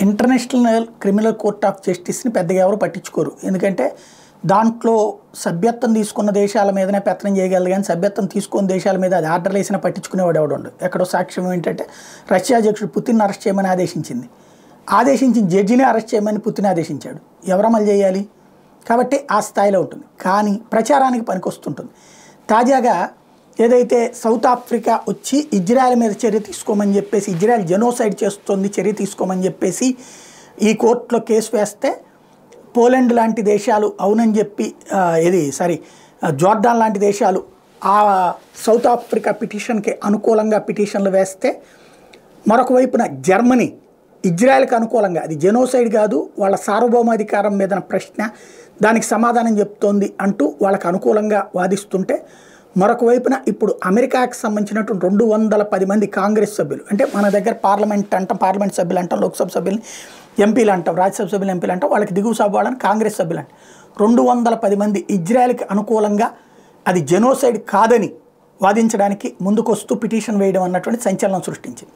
International criminal court of జస్టిస్ని పెద్దగా ఎవరు పట్టించుకోరు. ఎందుకంటే దాంట్లో సభ్యత్వం తీసుకున్న దేశాల మీదనే పెత్తనం చేయగలదు, కానీ సభ్యత్వం తీసుకున్న దేశాల మీద అది ఆర్డర్లు వేసినా పట్టించుకునేవాడు ఎవడు. ఎక్కడో సాక్ష్యం ఏంటంటే రష్యా అధ్యక్షుడు పుతిన్ అరెస్ట్ చేయమని ఆదేశించిన జడ్జిని అరెస్ట్ చేయమని పుతిన్ ఆదేశించాడు. ఎవరు అమలు చేయాలి? కాబట్టి ఆ స్థాయిలో ఉంటుంది, కానీ ప్రచారానికి పనికొస్తుంటుంది. తాజాగా ఏదైతే సౌత్ ఆఫ్రికా వచ్చి ఇజ్రాయెల్ మీద చర్య తీసుకోమని చెప్పేసి, ఇజ్రాయెల్ జెనోసైడ్ చేస్తుంది చర్య తీసుకోమని చెప్పేసి ఈ కోర్టులో కేసు వేస్తే పోలాండ్ లాంటి దేశాలు అవునని చెప్పి జోర్డాన్ లాంటి దేశాలు ఆ సౌత్ ఆఫ్రికా పిటిషన్కి అనుకూలంగా పిటిషన్లు వేస్తే, మరొక వైపున జర్మనీ ఇజ్రాయెల్కి అనుకూలంగా అది జెనోసైడ్ కాదు, వాళ్ళ సార్వభౌమాధికారం మీద ప్రశ్న, దానికి సమాధానం చెప్తోంది అంటూ వాళ్ళకు అనుకూలంగా వాదిస్తుంటే, మరొక వైపున ఇప్పుడు అమెరికాకి సంబంధించినటువంటి 210 మంది కాంగ్రెస్ సభ్యులు, అంటే మన దగ్గర పార్లమెంట్ సభ్యులు అంటాం, లోక్సభ సభ్యులని ఎంపీలు అంటాం, రాజ్యసభ సభ్యులు ఎంపీలు అంటాం, వాళ్ళకి దిగువ సభ వాళ్ళని కాంగ్రెస్ సభ్యులు అంటాం. 210 మంది ఇజ్రాయెల్కి అనుకూలంగా అది జెనోసైడ్ కాదని వాదించడానికి ముందుకొస్తూ పిటిషన్ వేయడం అన్నటువంటి సంచలనం సృష్టించింది.